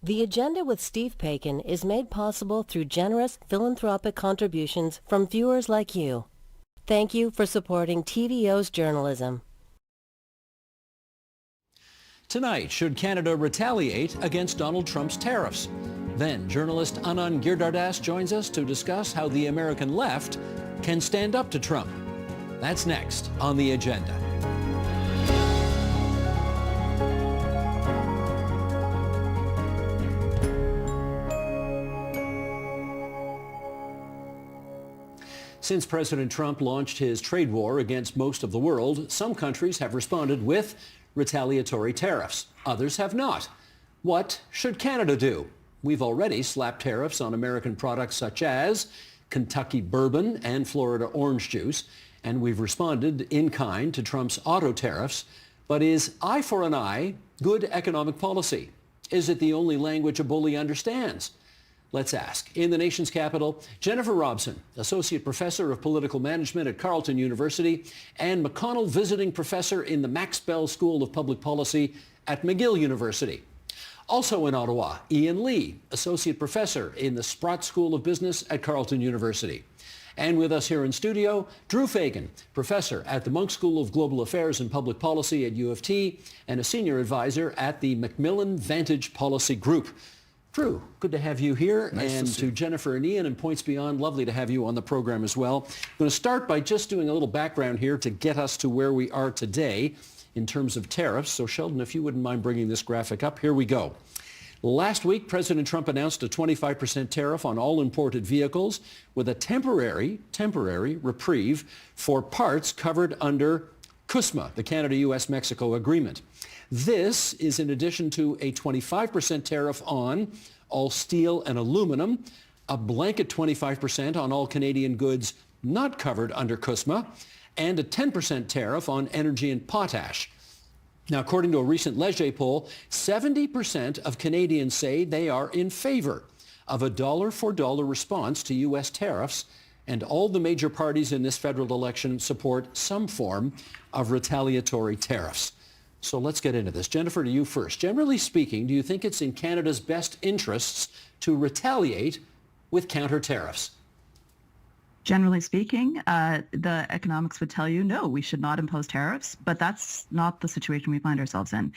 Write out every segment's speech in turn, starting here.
The Agenda with Steve Paikin is made possible through generous philanthropic contributions from viewers like you. Thank you for supporting TVO's journalism. Tonight, should Canada retaliate against Donald Trump's tariffs? Then, journalist Anand Giridharadas joins us to discuss how the American left can stand up to Trump. That's next on The Agenda. Since President Trump launched his trade war against most of the world, some countries have responded with retaliatory tariffs. Others have not. What should Canada do? We've already slapped tariffs on American products such as Kentucky bourbon and Florida orange juice, and we've responded in kind to Trump's auto tariffs. But is eye for an eye good economic policy? Is it the only language a bully understands? Let's ask. In the nation's capital, Jennifer Robson, Associate Professor of Political Management at Carleton University and McConnell Visiting Professor in the Max Bell School of Public Policy at McGill University. Also in Ottawa, Ian Lee, Associate Professor in the Sprott School of Business at Carleton University. And with us here in studio, Drew Fagan, Professor at the Munk School of Global Affairs and Public Policy at U of T and a Senior Advisor at the Macmillan Vantage Policy Group. Drew, good to have you here. Nice and to Jennifer and Ian and Points Beyond, lovely to have you on the program as well. I'm going to start by just doing a little background here to get us to where we are today in terms of tariffs. So Sheldon, if you wouldn't mind bringing this graphic up, here we go. Last week, President Trump announced a 25% tariff on all imported vehicles with a temporary reprieve for parts covered under CUSMA, the Canada-US-Mexico Agreement. This is in addition to a 25% tariff on all steel and aluminum, a blanket 25% on all Canadian goods not covered under CUSMA, and a 10% tariff on energy and potash. Now, according to a recent Leger poll, 70% of Canadians say they are in favor of a dollar-for-dollar response to U.S. tariffs, and all the major parties in this federal election support some form of retaliatory tariffs. So let's get into this. Jennifer, to you first. Generally speaking, do you think it's in Canada's best interests to retaliate with counter-tariffs? Generally speaking, the economics would tell you, no, we should not impose tariffs, but that's not the situation we find ourselves in.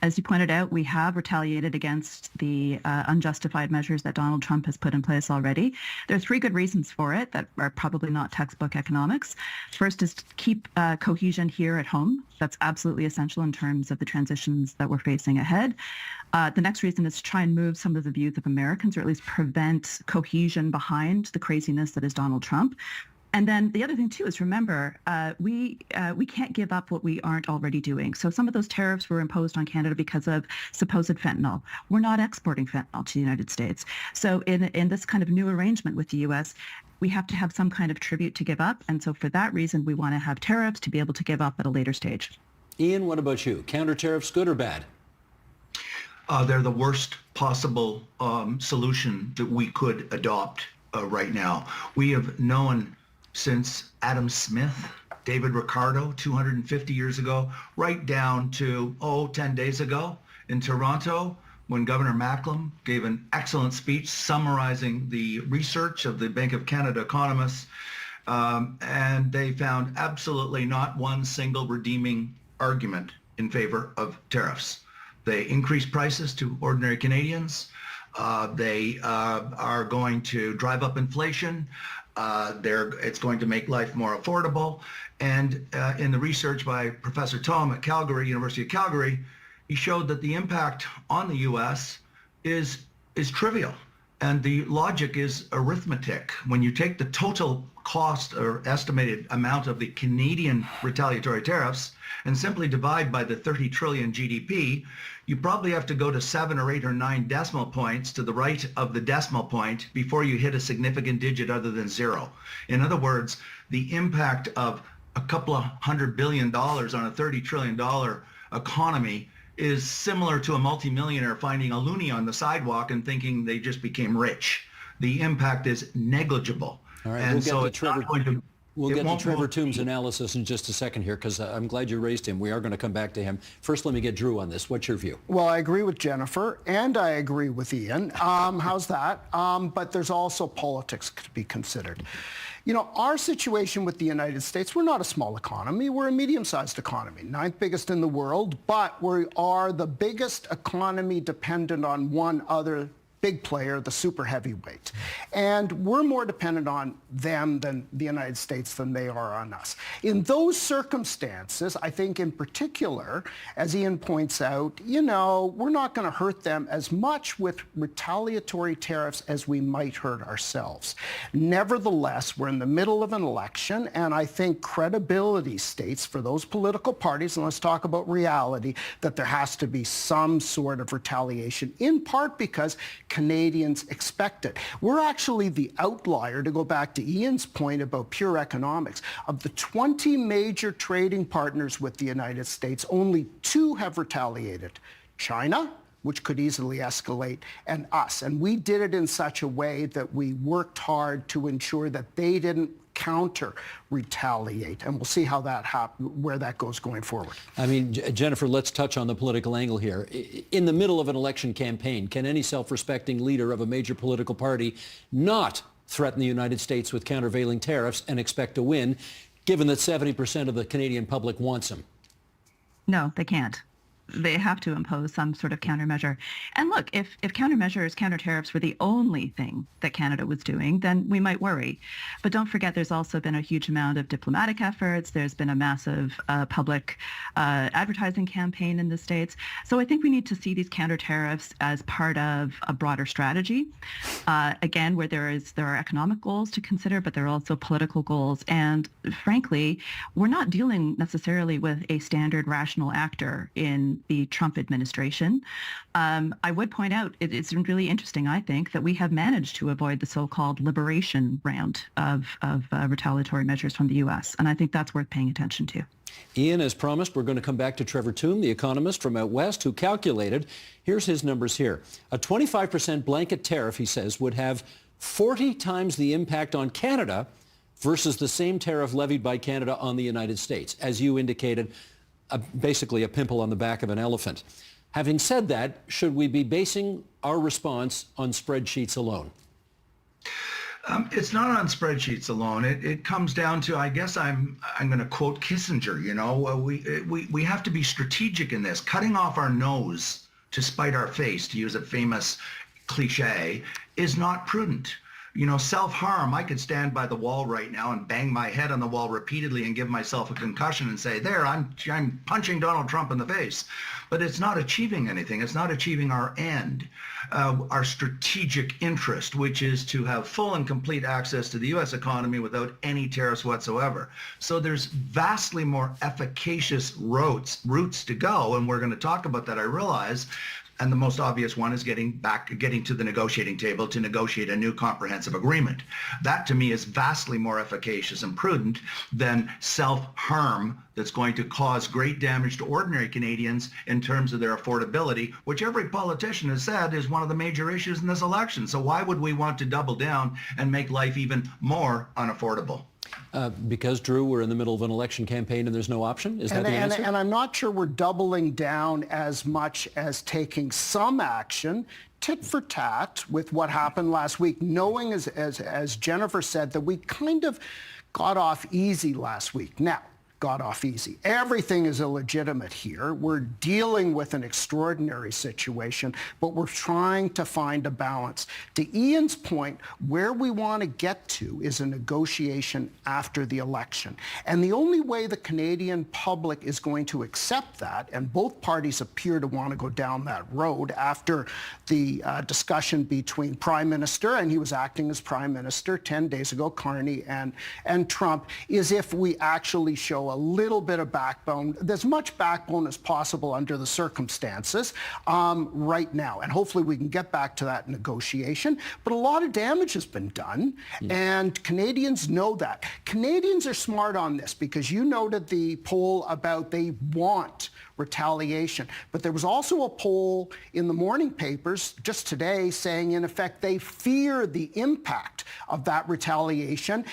As you pointed out, we have retaliated against the unjustified measures that Donald Trump has put in place already. There are three good reasons for it that are probably not textbook economics. First is to keep cohesion here at home. That's absolutely essential in terms of the transitions that we're facing ahead. The next reason is to try and move some of the views of Americans, or at least prevent cohesion behind the craziness that is Donald Trump. And then the other thing, too, is remember, we can't give up what we aren't already doing. So some of those tariffs were imposed on Canada because of supposed fentanyl. We're not exporting fentanyl to the United States. So in this kind of new arrangement with the U.S., we have to have some kind of tribute to give up. And so for that reason, we want to have tariffs to be able to give up at a later stage. Ian, what about you? Counter-tariffs, good or bad? They're the worst possible solution that we could adopt right now. We have known since Adam Smith, David Ricardo, 250 years ago, right down to, 10 days ago in Toronto, when Governor Macklem gave an excellent speech summarizing the research of the Bank of Canada economists, and they found absolutely not one single redeeming argument in favor of tariffs. They increase prices to ordinary Canadians. They are going to drive up inflation. It's going to make life more affordable. And in the research by Professor Tom at Calgary, University of Calgary, he showed that the impact on the U.S. is trivial. And the logic is arithmetic. When you take the total cost or estimated amount of the Canadian retaliatory tariffs and simply divide by the 30 trillion GDP, you probably have to go to 7 or 8 or 9 decimal points to the right of the decimal point before you hit a significant digit other than zero. In other words, the impact of a couple of $100 billion on a $30 trillion economy is similar to a multimillionaire finding a loonie on the sidewalk and thinking they just became rich. The impact is negligible. All right, and we'll so get to it's Trevor. not going to We'll get to Trevor Toom's analysis in just a second here, because I'm glad you raised him. We are going to come back to him. First, let me get Drew on this. What's your view? Well, I agree with Jennifer, and I agree with Ian. How's that? But there's also politics to be considered. You know, our situation with the United States, we're not a small economy. We're a medium-sized economy, 9th biggest in the world, but we are the biggest economy dependent on one other big player, the super heavyweight. And we're more dependent on them than the United States than they are on us. In those circumstances, I think in particular, as Ian points out, you know, we're not going to hurt them as much with retaliatory tariffs as we might hurt ourselves. Nevertheless, we're in the middle of an election, and I think credibility states for those political parties, and let's talk about reality, that there has to be some sort of retaliation, in part because Canadians expect it. We're actually the outlier, to go back to Ian's point about pure economics. Of the 20 major trading partners with the United States, only 2 have retaliated. China, which could easily escalate, and us. And we did it in such a way that we worked hard to ensure that they didn't counter-retaliate. And we'll see how that where that goes going forward. I mean, Jennifer, let's touch on the political angle here. In the middle of an election campaign, can any self-respecting leader of a major political party not threaten the United States with countervailing tariffs and expect to win, given that 70% of the Canadian public wants them? No, they can't. They have to impose some sort of countermeasure. And look, if countermeasures, counter-tariffs were the only thing that Canada was doing, then we might worry. But don't forget, there's also been a huge amount of diplomatic efforts. There's been a massive public advertising campaign in the States. So I think we need to see these counter-tariffs as part of a broader strategy, again, where there are economic goals to consider, but there are also political goals. And frankly, we're not dealing necessarily with a standard rational actor in the Trump administration. I would point out it's really interesting, I think, that we have managed to avoid the so-called liberation round of retaliatory measures from the U.S. And I think that's worth paying attention to. Ian, as promised, we're going to come back to Trevor Toom, the economist from out west, who calculated, here's his numbers here, a 25% blanket tariff, he says, would have 40 times the impact on Canada versus the same tariff levied by Canada on the United States. As you indicated, basically a pimple on the back of an elephant. Having said that, should we be basing our response on spreadsheets alone? It's not on spreadsheets alone. It comes down to, I guess I'm going to quote Kissinger, you know, we have to be strategic in this. Cutting off our nose to spite our face, to use a famous cliche, is not prudent. You know, self-harm, I could stand by the wall right now and bang my head on the wall repeatedly and give myself a concussion and say, there, I'm punching Donald Trump in the face. But it's not achieving anything. It's not achieving our end, our strategic interest, which is to have full and complete access to the U.S. economy without any tariffs whatsoever. So there's vastly more efficacious routes to go, and we're going to talk about that, I realize. And the most obvious one is getting to the negotiating table to negotiate a new comprehensive agreement. That, to me, is vastly more efficacious and prudent than self-harm that's going to cause great damage to ordinary Canadians in terms of their affordability, which every politician has said is one of the major issues in this election. So why would we want to double down and make life even more unaffordable? Because, Drew, we're in the middle of an election campaign and there's no option? Is that the answer? And I'm not sure we're doubling down as much as taking some action, tit for tat, with what happened last week, knowing, as Jennifer said, that we kind of got off easy last week. Now, got off easy. Everything is illegitimate here. We're dealing with an extraordinary situation, but we're trying to find a balance. To Ian's point, where we want to get to is a negotiation after the election. And the only way the Canadian public is going to accept that, and both parties appear to want to go down that road after the discussion between Prime Minister, and he was acting as Prime Minister 10 days ago, Carney and Trump, is if we actually show a little bit of backbone, as much backbone as possible under the circumstances right now. And hopefully we can get back to that negotiation. But a lot of damage has been done, and Canadians know that. Canadians are smart on this, because you noted the poll about they want retaliation. But there was also a poll in the morning papers just today saying, in effect, they fear the impact of that retaliation.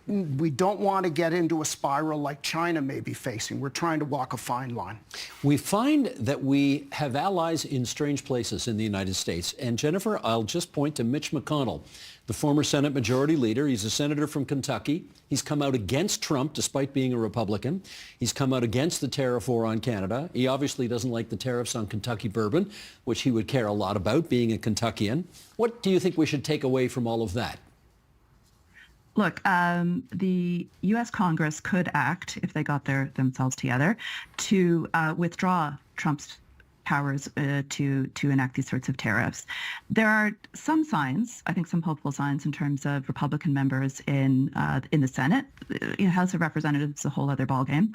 We don't want to get into a spiral like China may be facing. We're trying to walk a fine line. We find that we have allies in strange places in the United States. And Jennifer, I'll just point to Mitch McConnell, the former Senate Majority Leader. He's a senator from Kentucky. He's come out against Trump despite being a Republican. He's come out against the tariff war on Canada. He obviously doesn't like the tariffs on Kentucky bourbon, which he would care a lot about, being a Kentuckian. What do you think we should take away from all of that? Look, the U.S. Congress could act, if they got themselves together, to withdraw Trump's powers to enact these sorts of tariffs. There are some signs, I think some hopeful signs, in terms of Republican members in the Senate. House of Representatives is a whole other ballgame.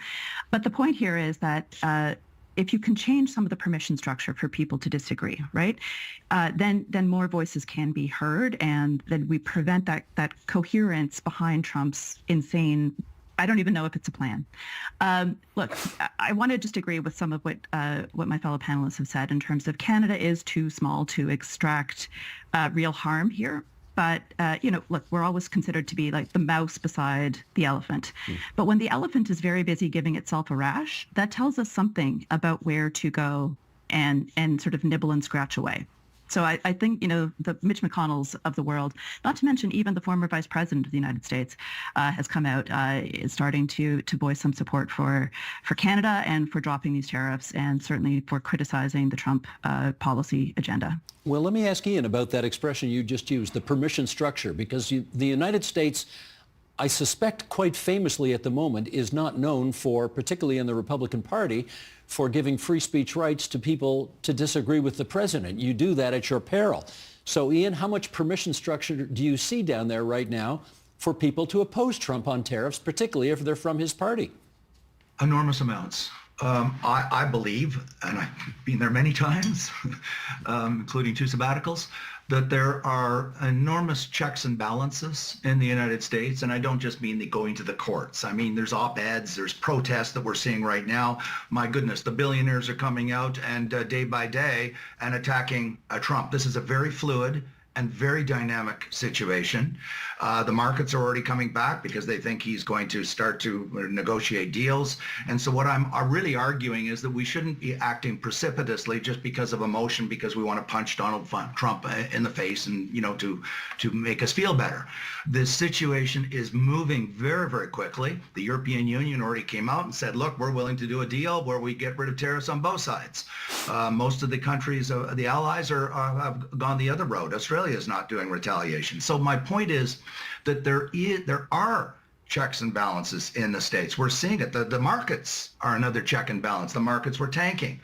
But the point here is that if you can change some of the permission structure for people to disagree, right, then more voices can be heard, and then we prevent that coherence behind Trump's insane, I don't even know if it's a plan. Look, I want to just agree with some of what my fellow panelists have said in terms of Canada is too small to extract real harm here. But, look, we're always considered to be like the mouse beside the elephant. But when the elephant is very busy giving itself a rash, that tells us something about where to go and sort of nibble and scratch away. So I think, the Mitch McConnells of the world, not to mention even the former Vice President of the United States, has come out, is starting to voice some support for Canada and for dropping these tariffs, and certainly for criticizing the Trump policy agenda. Well, let me ask Ian about that expression you just used, the permission structure, because the United States, I suspect quite famously at the moment, is not known for, particularly in the Republican Party, for giving free speech rights to people to disagree with the president. You do that at your peril. So, Ian, how much permission structure do you see down there right now for people to oppose Trump on tariffs, particularly if they're from his party? Enormous amounts. I believe, and I've been there many times, including 2 sabbaticals, that there are enormous checks and balances in the United States. And I don't just mean the going to the courts. I mean, there's op-eds, there's protests that we're seeing right now. My goodness, the billionaires are coming out and day by day and attacking Trump. This is a very fluid and very dynamic situation. The markets are already coming back because they think he's going to start to negotiate deals. And so what I'm really arguing is that we shouldn't be acting precipitously just because of emotion, because we want to punch Donald Trump in the face and, to make us feel better. This situation is moving very, very quickly. The European Union already came out and said, look, we're willing to do a deal where we get rid of tariffs on both sides. Most of the countries, the allies have gone the other road. Australia is not doing retaliation. So my point is that there are checks and balances in the States. We're seeing it. The markets are another check and balance. The markets were tanking.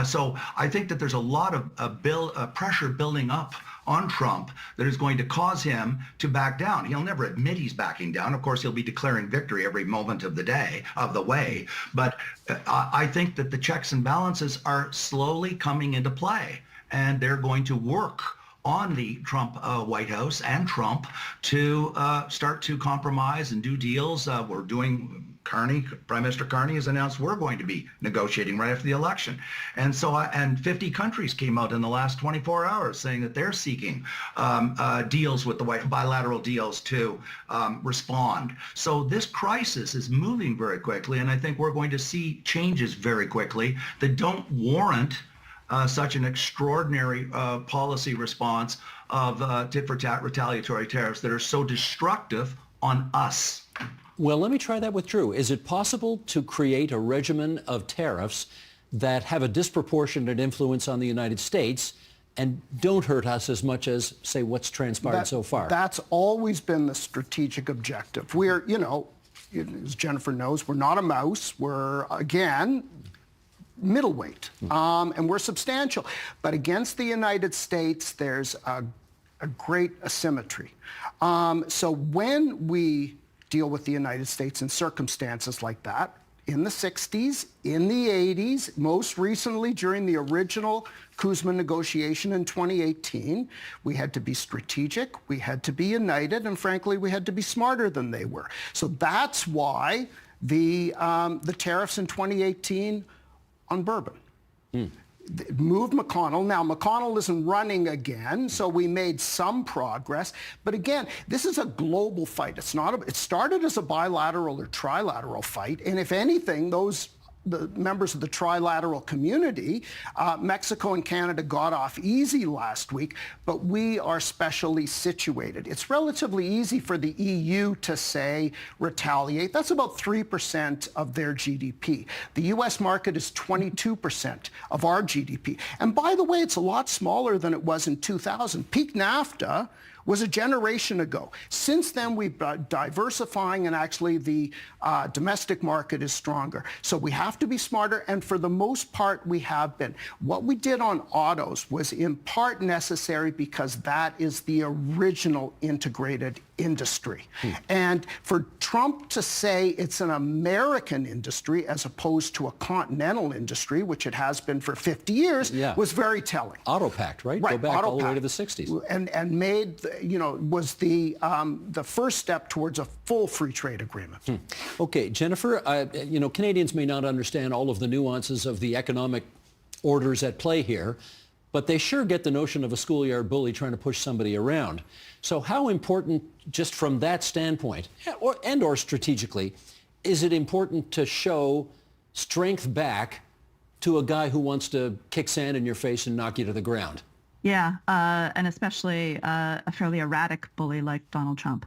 So I think that there's a lot of pressure building up on Trump that is going to cause him to back down. He'll never admit he's backing down. Of course, he'll be declaring victory every moment of the way. But I think that the checks and balances are slowly coming into play, and they're going to work on the Trump White House and Trump to start to compromise and do deals. We're doing, Prime Minister Carney has announced we're going to be negotiating right after the election. And so, and 50 countries came out in the last 24 hours saying that they're seeking deals with the bilateral deals to respond. So this crisis is moving very quickly, and I think we're going to see changes very quickly that don't warrant such an extraordinary policy response of tit-for-tat retaliatory tariffs that are so destructive on us. Well, let me try that with Drew. Is it possible to create a regimen of tariffs that have a disproportionate influence on the United States and don't hurt us as much as, say, what's transpired so far? That's always been the strategic objective. We're, as Jennifer knows, we're not a mouse. We're, again, middleweight, and we're substantial. But against the United States, there's a great asymmetry. So when we deal with the United States in circumstances like that, in the 60s, in the 80s, most recently during the original Kuzma negotiation in 2018, we had to be strategic, we had to be united, and frankly, we had to be smarter than they were. So that's why the tariffs in 2018 on bourbon. Moved McConnell. Now, McConnell isn't running again, so we made some progress. But again, this is a global fight. It started as a bilateral or trilateral fight, and if anything, the members of the trilateral community, Mexico and Canada got off easy last week, but we are specially situated. It's relatively easy for the EU to say retaliate. That's about 3% of their GDP. The US market is 22% of our GDP. And by the way, it's a lot smaller than it was in 2000. Peak NAFTA was a generation ago. Since then, we've been diversifying, and actually the domestic market is stronger. So we have to be smarter, and for the most part, we have been. What we did on autos was in part necessary because that is the original integrated industry. And for Trump to say it's an American industry as opposed to a continental industry, which it has been for 50 years, was very telling. Auto Pact, right? Go back all the way to the 60s. And made, was the first step towards a full free trade agreement. Okay, Jennifer, Canadians may not understand all of the nuances of the economic orders at play here, but they sure get the notion of a schoolyard bully trying to push somebody around. So how important, just from that standpoint, or strategically, is it important to show strength back to a guy who wants to kick sand in your face and knock you to the ground? Yeah, and especially a fairly erratic bully like Donald Trump.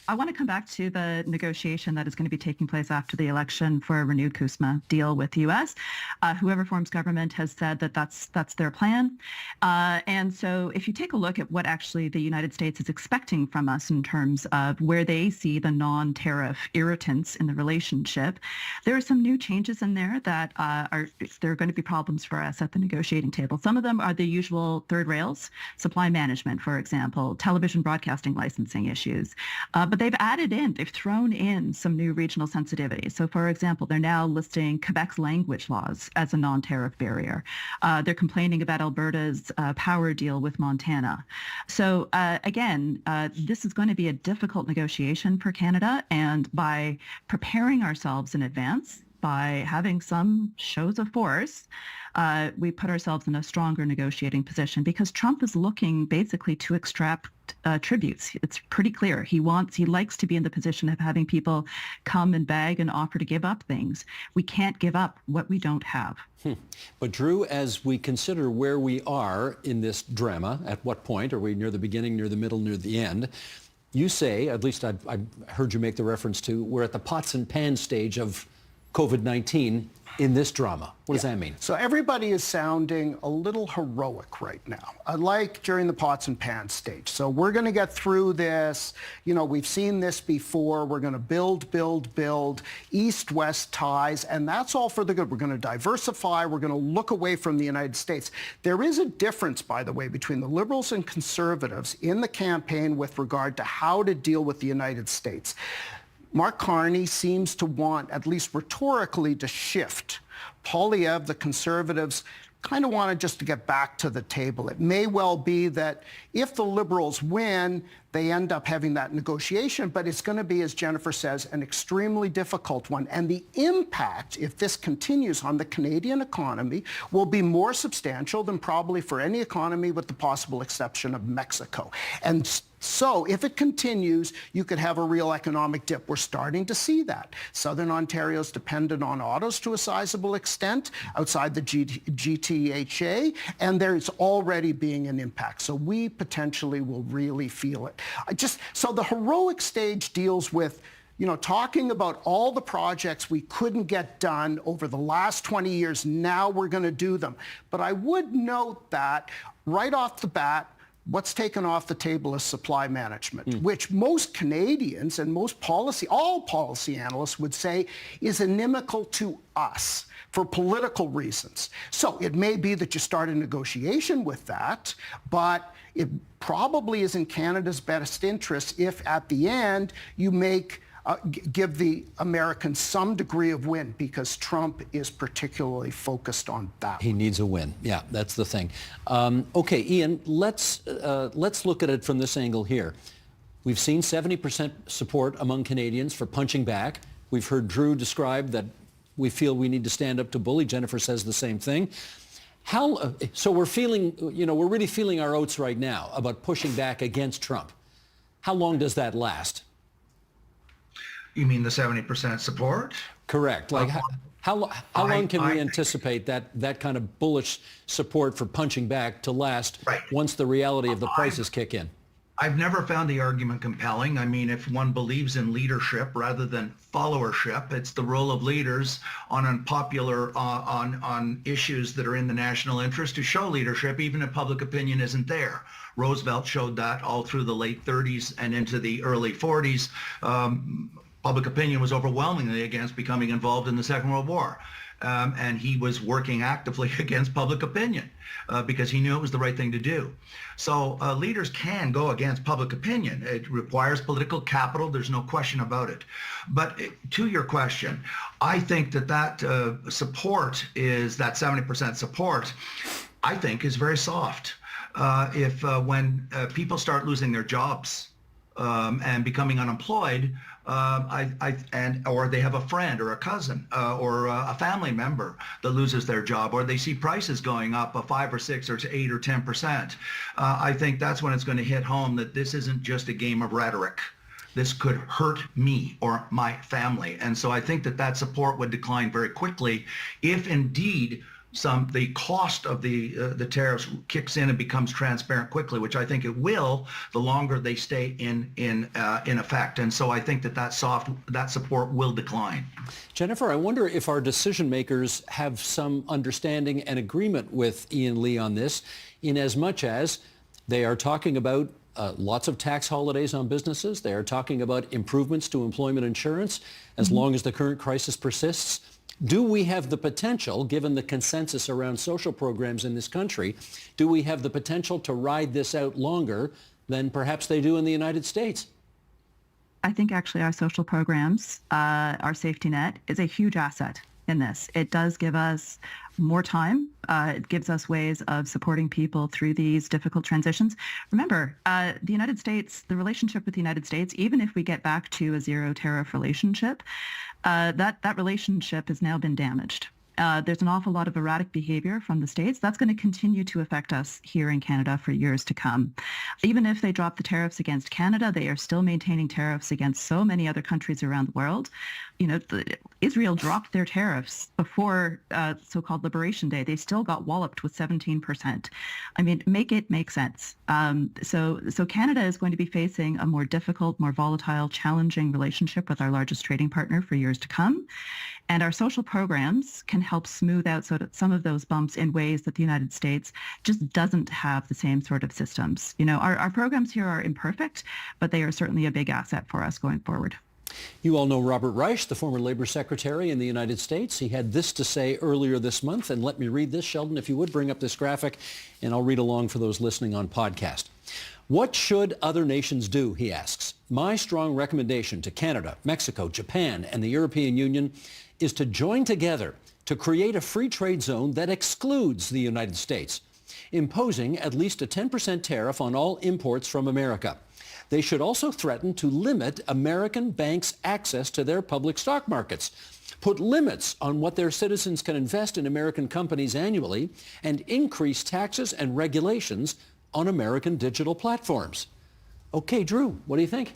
I want to come back to the negotiation that is going to be taking place after the election for a renewed CUSMA deal with the U.S. Whoever forms government has said that that's their plan. And so if you take a look at what actually the United States is expecting from us in terms of where they see the non-tariff irritants in the relationship, there are some new changes in there that there are going to be problems for us at the negotiating table. Some of them are the usual third rails, supply management, for example, television broadcasting licensing issues. But they've thrown in some new regional sensitivities. So for example, they're now listing Quebec's language laws as a non-tariff barrier. They're complaining about Alberta's power deal with Montana. So again, this is going to be a difficult negotiation for Canada, and by preparing ourselves in advance, by having some shows of force, we put ourselves in a stronger negotiating position because Trump is looking basically to extract tributes. It's pretty clear. He likes to be in the position of having people come and beg and offer to give up things. We can't give up what we don't have. But Drew, as we consider where we are in this drama, at what point? Are we near the beginning, near the middle, near the end? You say, at least I've heard you make the reference to, we're at the pots and pans stage of COVID-19 in this drama. What does that mean? So everybody is sounding a little heroic right now, like during the pots and pans stage. So we're going to get through this. We've seen this before. We're going to build, east-west ties, and that's all for the good. We're going to diversify. We're going to look away from the United States. There is a difference, by the way, between the Liberals and Conservatives in the campaign with regard to how to deal with the United States. Mark Carney seems to want, at least rhetorically, to shift. Poilievre, the Conservatives, kind of wanted just to get back to the table. It may well be that if the Liberals win, they end up having that negotiation, but it's going to be, as Jennifer says, an extremely difficult one. And the impact, if this continues on the Canadian economy, will be more substantial than probably for any economy with the possible exception of Mexico. And so if it continues, you could have a real economic dip. We're starting to see that. Southern Ontario's dependent on autos to a sizable extent outside the GTHA, and there's already being an impact. So we potentially will really feel it. So the heroic stage deals with talking about all the projects we couldn't get done over the last 20 years. Now we're going to do them. But I would note that right off the bat, what's taken off the table is supply management, which most Canadians and all policy analysts would say is inimical to us for political reasons. So it may be that you start a negotiation with that, but it probably is in Canada's best interest if at the end you give the Americans some degree of win, because Trump is particularly focused on that. He needs a win. Yeah, that's the thing. Okay, Ian, let's look at it from this angle here. We've seen 70% support among Canadians for punching back. We've heard Drew describe that we feel we need to stand up to bully. Jennifer says the same thing. So we're feeling, we're really feeling our oats right now about pushing back against Trump. How long does that last? You mean the 70% support? Correct. Like how long can we anticipate that kind of bullish support for punching back to last once the reality of the prices kick in? I've never found the argument compelling. I mean, if one believes in leadership rather than followership, it's the role of leaders on unpopular, on issues that are in the national interest to show leadership, even if public opinion isn't there. Roosevelt showed that all through the late 30s and into the early 40s. Public opinion was overwhelmingly against becoming involved in the Second World War. And he was working actively against public opinion because he knew it was the right thing to do. So leaders can go against public opinion. It requires political capital. There's no question about it. But to your question, I think that support is that 70% support, I think, is very soft. When people start losing their jobs and becoming unemployed, or they have a friend or a cousin or a family member that loses their job, or they see prices going up 5 or 6 or 8 or 10%. I think that's when it's going to hit home that this isn't just a game of rhetoric. This could hurt me or my family. And so I think that support would decline very quickly if indeed the cost of the tariffs kicks in and becomes transparent quickly, which I think it will, the longer they stay in effect. And so I think that support will decline. Jennifer, I wonder if our decision makers have some understanding and agreement with Ian Lee on this, in as much as they are talking about lots of tax holidays on businesses. They are talking about improvements to employment insurance as long as the current crisis persists. Do we have the potential, given the consensus around social programs in this country, do we have the potential to ride this out longer than perhaps they do in the United States? I think actually our social programs, our safety net, is a huge asset in this. It does give us more time. It gives us ways of supporting people through these difficult transitions. Remember, the United States, the relationship with the United States, even if we get back to a zero tariff relationship, that relationship has now been damaged. There's an awful lot of erratic behavior from the States. That's going to continue to affect us here in Canada for years to come. Even if they drop the tariffs against Canada, they are still maintaining tariffs against so many other countries around the world. Israel dropped their tariffs before so-called Liberation Day. They still got walloped with 17%. I mean, make it make sense. So Canada is going to be facing a more difficult, more volatile, challenging relationship with our largest trading partner for years to come. And our social programs can help smooth out some of those bumps in ways that the United States just doesn't have the same sort of systems. Our programs here are imperfect, but they are certainly a big asset for us going forward. You all know Robert Reich, the former Labor Secretary in the United States. He had this to say earlier this month, and let me read this. Sheldon, if you would bring up this graphic, and I'll read along for those listening on podcast. What should other nations do, he asks. My strong recommendation to Canada, Mexico, Japan, and the European Union is to join together to create a free trade zone that excludes the United States, imposing at least a 10% tariff on all imports from America. They should also threaten to limit American banks' access to their public stock markets, put limits on what their citizens can invest in American companies annually, and increase taxes and regulations on American digital platforms. Okay, Drew, what do you think?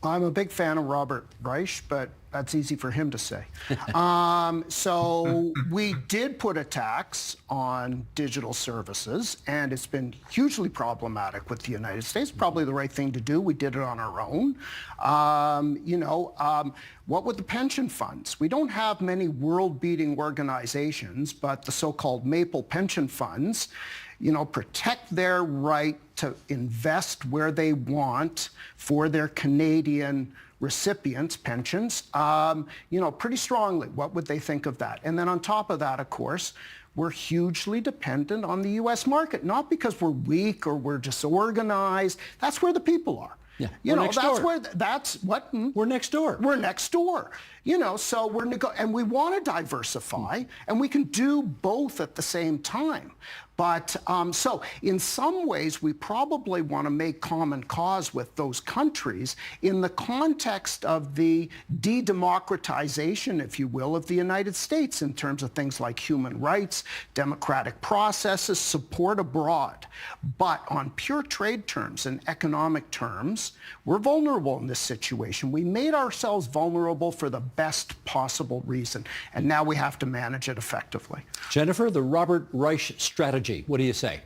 I'm a big fan of Robert Reich, but that's easy for him to say. So we did put a tax on digital services, and it's been hugely problematic with the United States. Probably the right thing to do. We did it on our own. What with the pension funds? We don't have many world-beating organizations, but the so-called Maple pension funds, protect their right to invest where they want for their Canadian recipients' pensions, pretty strongly. What would they think of that? And then on top of that, of course, we're hugely dependent on the U.S. market, not because we're weak or we're disorganized. That's where the people are. Yeah, We're next door. We're next door. So and we want to diversify, and we can do both at the same time. But so in some ways, we probably want to make common cause with those countries in the context of the de-democratization, if you will, of the United States in terms of things like human rights, democratic processes, support abroad. But on pure trade terms and economic terms, we're vulnerable in this situation. We made ourselves vulnerable for the best possible reason, and now we have to manage it effectively. Jennifer, the Robert Reich strategy. What do you say?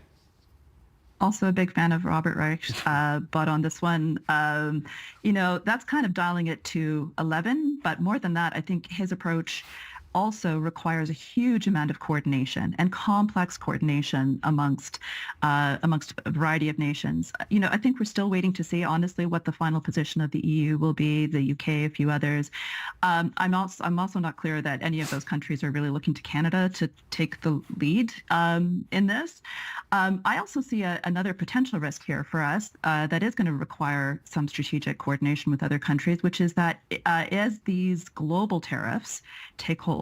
Also a big fan of Robert Reich, but on this one, that's kind of dialing it to 11. But more than that, I think his approach also requires a huge amount of coordination and complex coordination amongst a variety of nations. I think we're still waiting to see, honestly, what the final position of the EU will be, the UK, a few others. I'm also not clear that any of those countries are really looking to Canada to take the lead in this. I also see another potential risk here for us that is going to require some strategic coordination with other countries, which is that as these global tariffs take hold,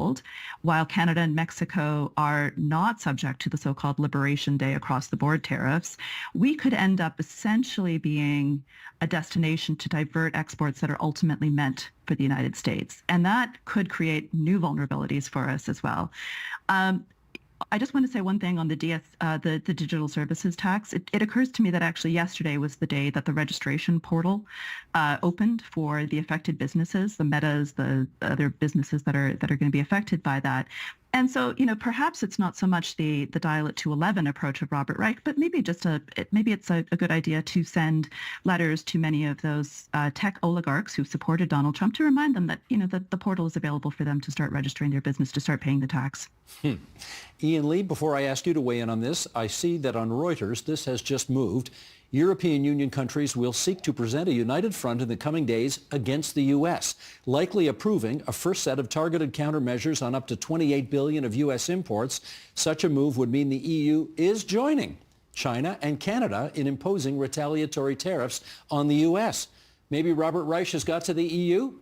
while Canada and Mexico are not subject to the so-called Liberation Day across-the-board tariffs, we could end up essentially being a destination to divert exports that are ultimately meant for the United States. And that could create new vulnerabilities for us as well. I just want to say one thing on the the digital services tax. It occurs to me that actually yesterday was the day that the registration portal opened for the affected businesses, the Metas, the other businesses that are going to be affected by that. And so, perhaps it's not so much the dial it to 11 approach of Robert Reich, but maybe maybe it's a good idea to send letters to many of those tech oligarchs who supported Donald Trump to remind them that, that the portal is available for them to start registering their business, to start paying the tax. Ian Lee, before I ask you to weigh in on this, I see that on Reuters, this has just moved. European Union countries will seek to present a united front in the coming days against the U.S., likely approving a first set of targeted countermeasures on up to $28 billion of U.S. imports. Such a move would mean the EU is joining China and Canada in imposing retaliatory tariffs on the U.S. Maybe Robert Reich has got to the EU?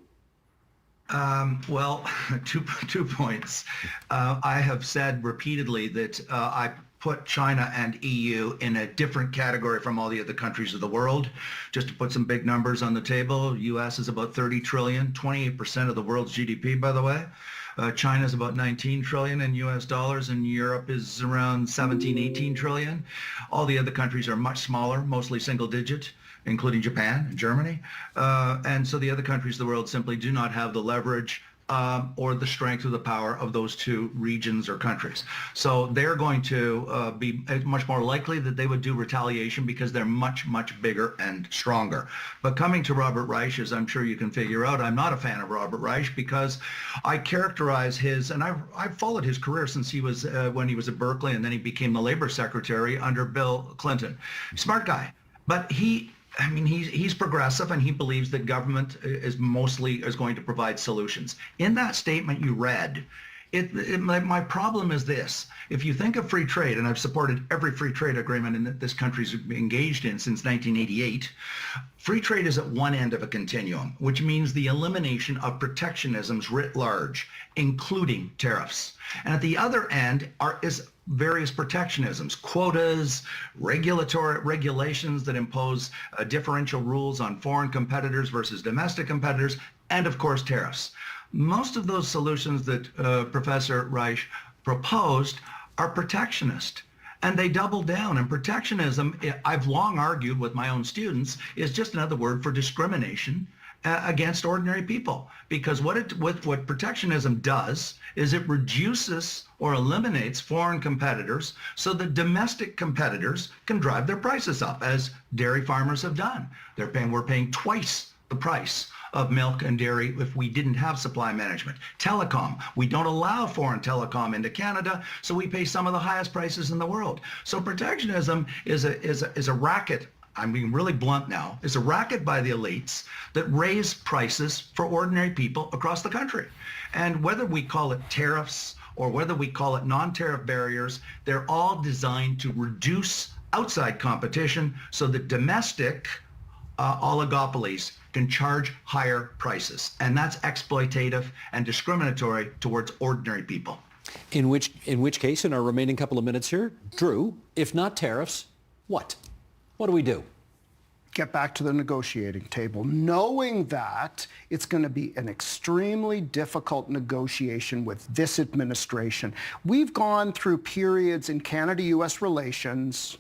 Well, two points. I have said repeatedly that I put China and EU in a different category from all the other countries of the world. Just to put some big numbers on the table, U.S. is about 30 trillion, 28% of the world's GDP, by the way. China is about 19 trillion in U.S. dollars, and Europe is around 17, 18 trillion. All the other countries are much smaller, mostly single digit, including Japan and Germany. And so the other countries of the world simply do not have the leverage or the strength or the power of those two regions or countries. So they're going to be much more likely that they would do retaliation because they're much, much bigger and stronger. But coming to Robert Reich, as I'm sure you can figure out, I'm not a fan of Robert Reich because I characterize his, and I've followed his career since he was, when he was at Berkeley, and then he became the labor secretary under Bill Clinton. Smart guy. But he's progressive, and he believes that government is going to provide solutions. In that statement you read, my problem is this. If you think of free trade, and I've supported every free trade agreement that this country's engaged in since 1988, free trade is at one end of a continuum, which means the elimination of protectionisms writ large, including tariffs. And at the other end is various protectionisms, quotas, regulations that impose differential rules on foreign competitors versus domestic competitors, and of course tariffs. Most of those solutions that Professor Reich proposed are protectionist, and they double down. And protectionism, I've long argued with my own students, is just another word for discrimination against ordinary people. Because what protectionism does is it reduces or eliminates foreign competitors so that domestic competitors can drive their prices up, as dairy farmers have done. We're paying twice the price of milk and dairy if we didn't have supply management. Telecom, we don't allow foreign telecom into Canada, so we pay some of the highest prices in the world. So protectionism is a racket. I'm being really blunt now. It's a racket by the elites that raise prices for ordinary people across the country. And whether we call it tariffs or whether we call it non-tariff barriers, they're all designed to reduce outside competition so that domestic oligopolies can charge higher prices. And that's exploitative and discriminatory towards ordinary people. In which case, in our remaining couple of minutes here, Drew, if not tariffs, what? What do we do? Get back to the negotiating table, knowing that it's going to be an extremely difficult negotiation with this administration. We've gone through periods in Canada-U.S. relations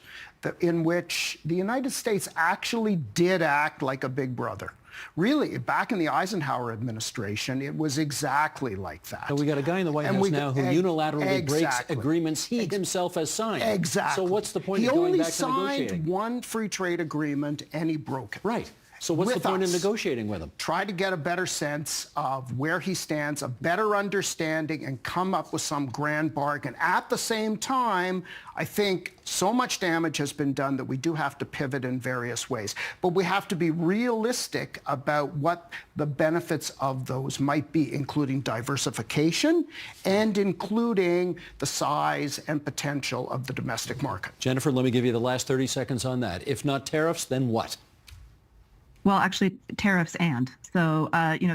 in which the United States actually did act like a big brother. Really, back in the Eisenhower administration, it was exactly like that. So we got a guy in the White House now who unilaterally breaks agreements he himself has signed. Exactly. So what's the point of going back to negotiating? He only signed one free trade agreement and he broke it. Right. So what's the point of negotiating with him? Try to get a better sense of where he stands, a better understanding, and come up with some grand bargain. At the same time, I think so much damage has been done that we do have to pivot in various ways. But we have to be realistic about what the benefits of those might be, including diversification and including the size and potential of the domestic market. Jennifer, let me give you the last 30 seconds on that. If not tariffs, then what? Well, actually, tariffs and. So,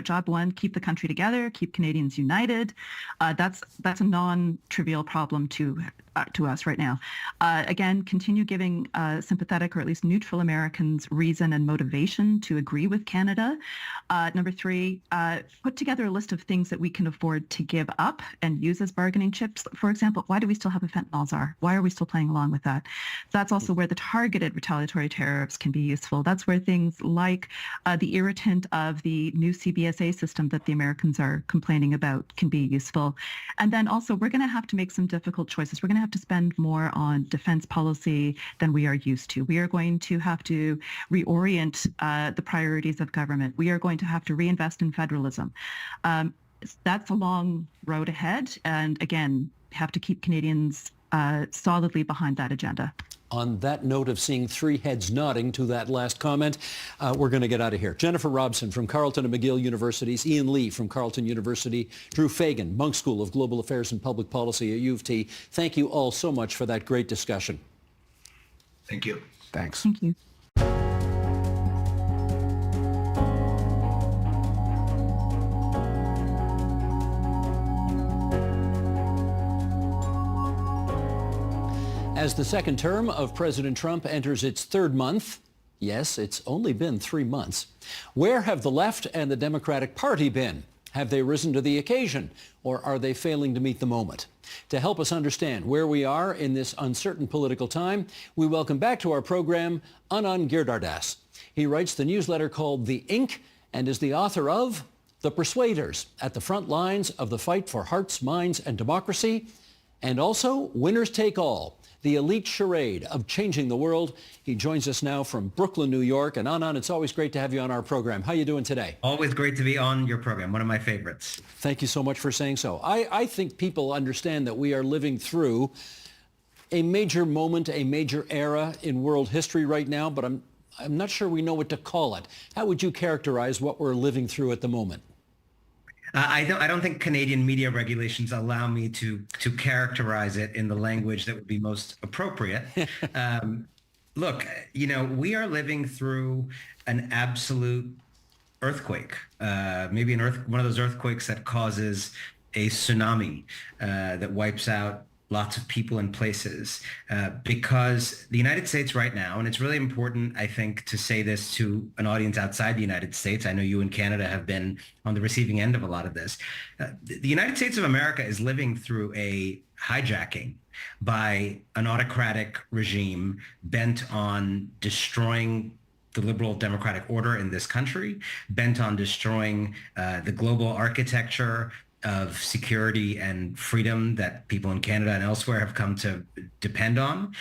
job one, keep the country together, keep Canadians united. That's a non-trivial problem to us right now. Again, continue giving sympathetic or at least neutral Americans reason and motivation to agree with Canada. Number three, put together a list of things that we can afford to give up and use as bargaining chips. For example, why do we still have a fentanyl czar? Why are we still playing along with that? That's also where the targeted retaliatory tariffs can be useful. That's where things like the irritant of the new CBSA system that the Americans are complaining about can be useful. And then also, we're going to have to make some difficult choices. We're going to have to spend more on defense policy than we are used to. We are going to have to reorient the priorities of government. We are going to have to reinvest in federalism. That's a long road ahead. And again, have to keep Canadians solidly behind that agenda. On that note of seeing three heads nodding to that last comment, we're going to get out of here. Jennifer Robson from Carleton and McGill Universities, Ian Lee from Carleton University, Drew Fagan, Munk School of Global Affairs and Public Policy at U of T. Thank you all so much for that great discussion. Thank you. Thanks. Thank you. As the second term of President Trump enters its third month, yes, it's only been 3 months, where have the left and the Democratic Party been? Have they risen to the occasion, or are they failing to meet the moment? To help us understand where we are in this uncertain political time, we welcome back to our program Anand Giridharadas. He writes the newsletter called The Ink and is the author of The Persuaders, at the front lines of the fight for hearts, minds, and democracy, and also Winners Take All, the elite charade of changing the world. He joins us now from Brooklyn, New York. And Anand, it's always great to have you on our program. How are you doing today? Always great to be on your program. One of my favorites. Thank you so much for saying so. I think people understand that we are living through a major moment, a major era in world history right now, but I'm not sure we know what to call it. How would you characterize what we're living through at the moment? I don't think Canadian media regulations allow me to characterize it in the language that would be most appropriate. Look, we are living through an absolute earthquake, maybe one of those earthquakes that causes a tsunami that wipes out lots of people and places, because the United States right now, and it's really important, I think, to say this to an audience outside the United States. I know you in Canada have been on the receiving end of a lot of this. The United States of America is living through a hijacking by an autocratic regime bent on destroying the liberal democratic order in this country, bent on destroying the global architecture of security and freedom that people in Canada and elsewhere have come to depend on,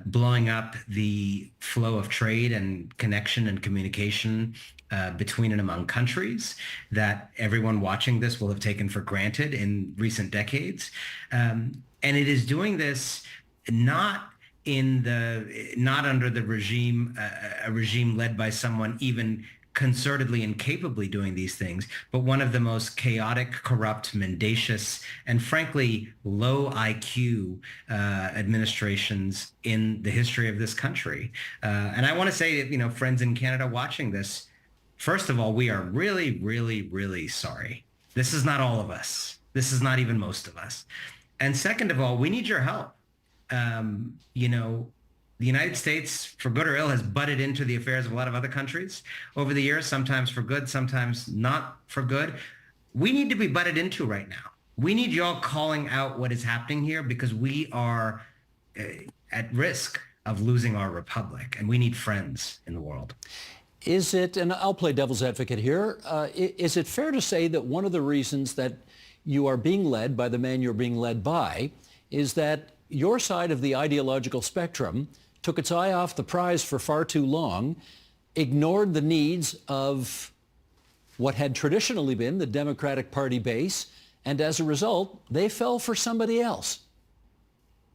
blowing up the flow of trade and connection and communication between and among countries that everyone watching this will have taken for granted in recent decades. And it is doing this not under the regime, a regime led by someone even concertedly and capably doing these things, but one of the most chaotic, corrupt, mendacious, and frankly, low IQ administrations in the history of this country. And I want to say that, friends in Canada watching this, first of all, we are really, really, really sorry. This is not all of us. This is not even most of us. And second of all, we need your help. The United States, for good or ill, has butted into the affairs of a lot of other countries over the years, sometimes for good, sometimes not for good. We need to be butted into right now. We need y'all calling out what is happening here, because we are at risk of losing our republic, and we need friends in the world. Is it, and I'll play devil's advocate here, is it fair to say that one of the reasons that you are being led by the man you're being led by is that your side of the ideological spectrum took its eye off the prize for far too long, ignored the needs of what had traditionally been the Democratic Party base, and as a result, they fell for somebody else?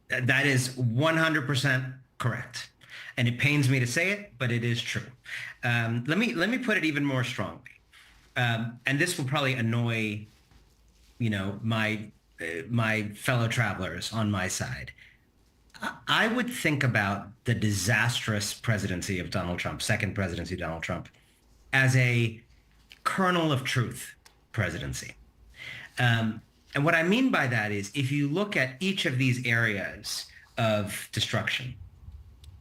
That is 100% correct. And it pains me to say it, but it is true. Let me put it even more strongly. And this will probably annoy, my fellow travelers on my side. I would think about the disastrous presidency of Donald Trump, second presidency of Donald Trump, as a kernel of truth presidency. And what I mean by that is, if you look at each of these areas of destruction,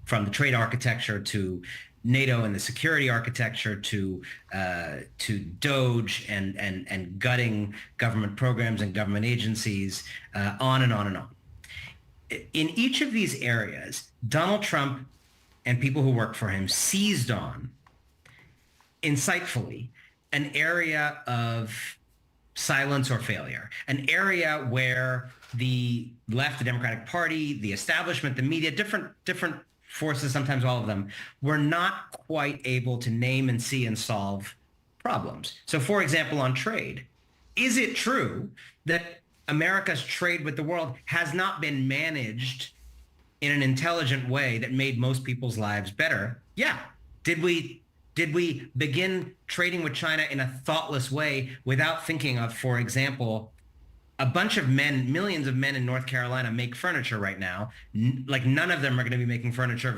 from the trade architecture to NATO and the security architecture to DOGE and gutting government programs and government agencies, on and on and on. In each of these areas, Donald Trump and people who work for him seized on, insightfully, an area of silence or failure, an area where the left, the Democratic Party, the establishment, the media, different forces, sometimes all of them, were not quite able to name and see and solve problems. So, for example, on trade, is it true that America's trade with the world has not been managed in an intelligent way that made most people's lives better? Yeah. Did we begin trading with China in a thoughtless way without thinking of, for example, a bunch of men, millions of men in North Carolina make furniture right now. Like, none of them are going to be making furniture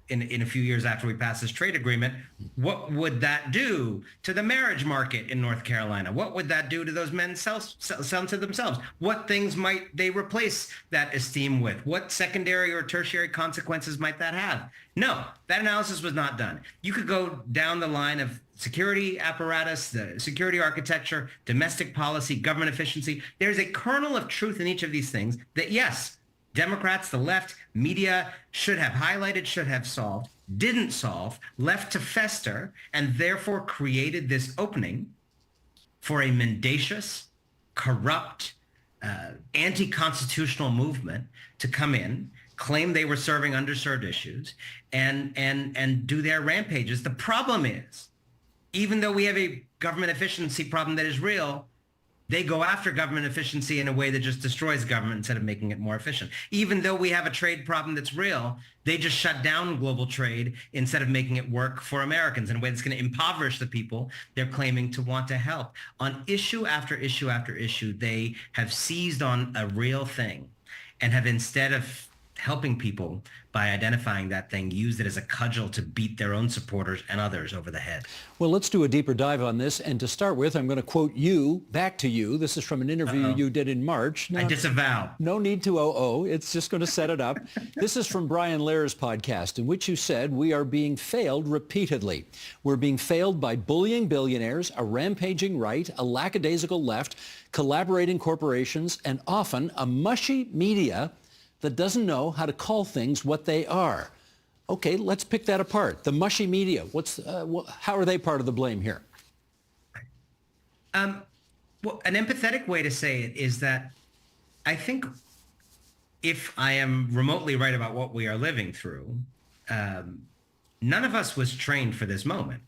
in a few years after we pass this trade agreement. What would that do to the marriage market in North Carolina? What would that do to those men sell to themselves? What things might they replace that esteem with? What secondary or tertiary consequences might that have? No, that analysis was not done. You could go down the line of security apparatus, the security architecture, domestic policy, government efficiency. There's a kernel of truth in each of these things that, yes, Democrats, the left, media should have highlighted, should have solved, didn't solve, left to fester, and therefore created this opening for a mendacious, corrupt, anti-constitutional movement to come in, claim they were serving underserved issues, and do their rampages. The problem is, even though we have a government efficiency problem that is real, they go after government efficiency in a way that just destroys government instead of making it more efficient. Even though we have a trade problem that's real, they just shut down global trade instead of making it work for Americans in a way that's going to impoverish the people they're claiming to want to help. On issue after issue after issue, they have seized on a real thing and have, instead of helping people by identifying that thing, used it as a cudgel to beat their own supporters and others over the head. Well, let's do a deeper dive on this. And to start with, I'm going to quote you, back to you. This is from an interview you did in March. I disavow. No need to It's just going to set it up. This is from Brian Lair's podcast, in which you said, we are being failed repeatedly. We're being failed by bullying billionaires, a rampaging right, a lackadaisical left, collaborating corporations, and often a mushy media that doesn't know how to call things what they are. Okay, let's pick that apart. The mushy media, how are they part of the blame here? Well, an empathetic way to say it is that I think, if I am remotely right about what we are living through, none of us was trained for this moment.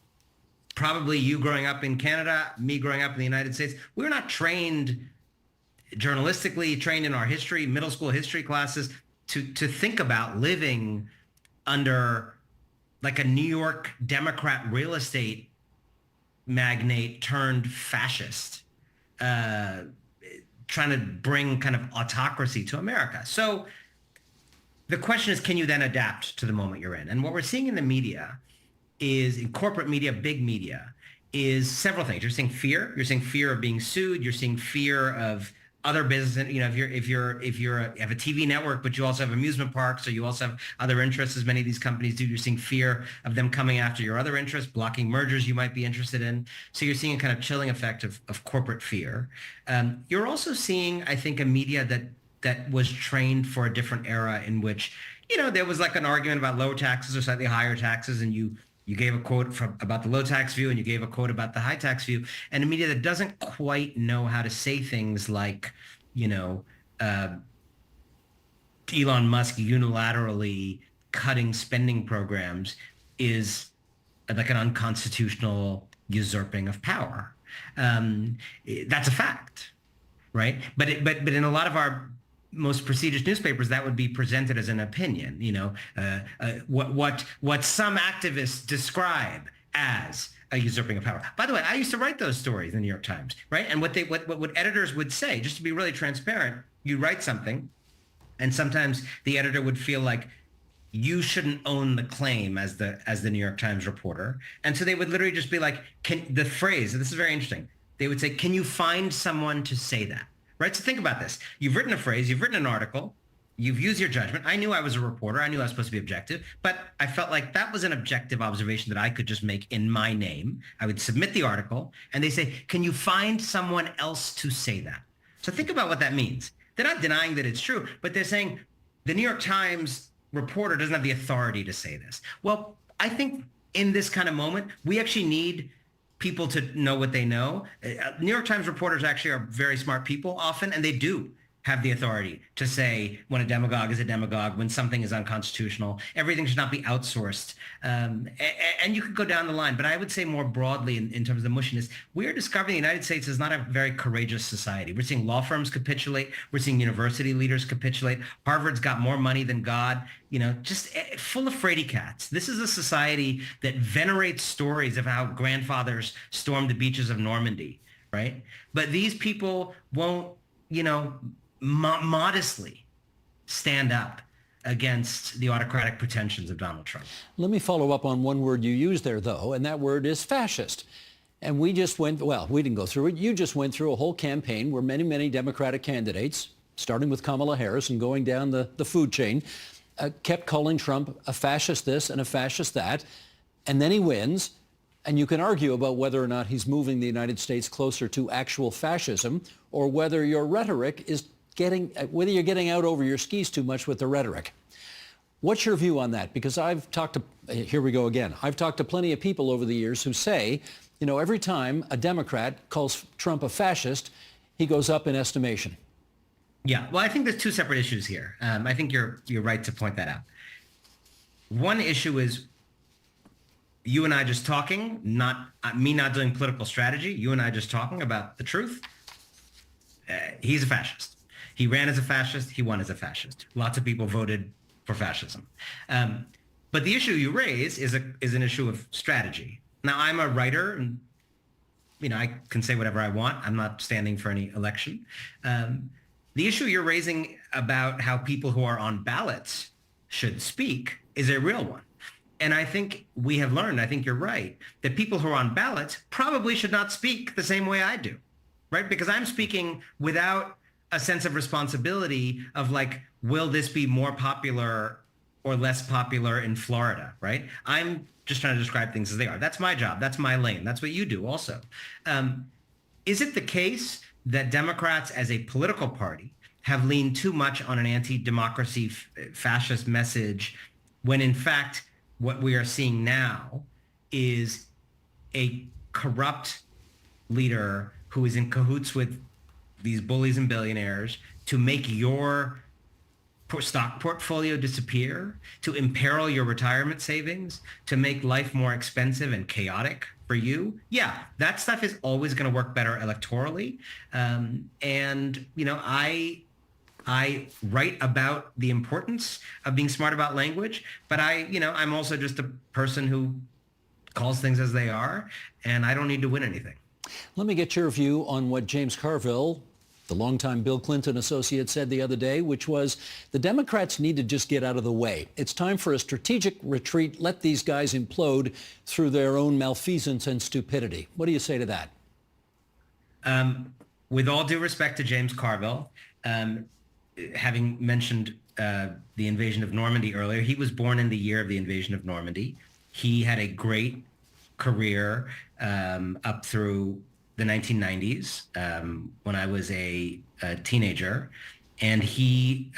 Probably you growing up in Canada, me growing up in the United States, we're not trained journalistically, trained in our history, middle school history classes, to think about living under like a New York Democrat real estate magnate turned fascist, trying to bring kind of autocracy to America. So the question is, can you then adapt to the moment you're in? And what we're seeing in the media is, in corporate media, big media, is several things. You're seeing fear. You're seeing fear of being sued. You're seeing fear of other business. You know, if you have a TV network, but you also have amusement parks, or you also have other interests, as many of these companies do, you're seeing fear of them coming after your other interests, blocking mergers you might be interested in. So you're seeing a kind of chilling effect of corporate fear. You're also seeing, I think, a media that was trained for a different era, in which, you know, there was like an argument about low taxes or slightly higher taxes, and you gave a quote about the low tax view, and you gave a quote about the high tax view, and a media that doesn't quite know how to say things like, you know, Elon Musk unilaterally cutting spending programs is like an unconstitutional usurping of power. That's a fact, right? But in a lot of our most prestigious newspapers, that would be presented as an opinion, you know, what some activists describe as a usurping of power. By the way, I used to write those stories in the New York Times, right? And what editors would say, just to be really transparent, you write something, and sometimes the editor would feel like you shouldn't own the claim as the New York Times reporter, and so they would literally just be like, the phrase, this is very interesting. They would say, "Can you find someone to say that?" Right? So think about this. You've written a phrase, you've written an article, you've used your judgment. I knew I was a reporter. I knew I was supposed to be objective, but I felt like that was an objective observation that I could just make in my name. I would submit the article, and they say, "Can you find someone else to say that?" So think about what that means. They're not denying that it's true, but they're saying the New York Times reporter doesn't have the authority to say this. Well, I think in this kind of moment, we actually need people to know what they know. New York Times reporters actually are very smart people often, and they do have the authority to say when a demagogue is a demagogue, when something is unconstitutional. Everything should not be outsourced. And you could go down the line. But I would say more broadly, in terms of the mushiness, we are discovering the United States is not a very courageous society. We're seeing law firms capitulate. We're seeing university leaders capitulate. Harvard's got more money than God, you know, just full of fraidy cats. This is a society that venerates stories of how grandfathers stormed the beaches of Normandy, right? But these people won't, you know, modestly stand up against the autocratic pretensions of Donald Trump. Let me follow up on one word you used there, though, and that word is fascist. And we just went, well, we didn't go through it. You just went through a whole campaign where many, many Democratic candidates, starting with Kamala Harris and going down the food chain, kept calling Trump a fascist this and a fascist that. And then he wins. And you can argue about whether or not he's moving the United States closer to actual fascism, or whether your rhetoric is whether you're getting out over your skis too much with the rhetoric. What's your view on that? Because I've talked to, here we go again, I've talked to plenty of people over the years who say, you know, every time a Democrat calls Trump a fascist, he goes up in estimation. Yeah, well, I think there's two separate issues here. I think you're right to point that out. One issue is you and I just talking, not me not doing political strategy, you and I just talking about the truth. He's a fascist. He ran as a fascist. He won as a fascist. Lots of people voted for fascism. But the issue you raise is an issue of strategy. Now, I'm a writer, and you know, I can say whatever I want. I'm not standing for any election. The issue you're raising about how people who are on ballots should speak is a real one. And I think we have learned, I think you're right, that people who are on ballots probably should not speak the same way I do, right? Because I'm speaking without a sense of responsibility of like, will this be more popular or less popular in Florida, right? I'm just trying to describe things as they are. That's my job. That's my lane. That's what you do also. Is it the case that Democrats as a political party have leaned too much on an anti-democracy fascist message when in fact what we are seeing now is a corrupt leader who is in cahoots with these bullies and billionaires to make your stock portfolio disappear, to imperil your retirement savings, to make life more expensive and chaotic for you? Yeah, that stuff is always going to work better electorally. And, you know, I write about the importance of being smart about language, but I'm also just a person who calls things as they are, and I don't need to win anything. Let me get your view on what James Carville, the longtime Bill Clinton associate, said the other day, which was the Democrats need to just get out of the way. It's time for a strategic retreat. Let these guys implode through their own malfeasance and stupidity. What do you say to that? With all due respect to James Carville, having mentioned the invasion of Normandy earlier, he was born in the year of the invasion of Normandy. He had a great career up through the 1990s when I was a teenager, and he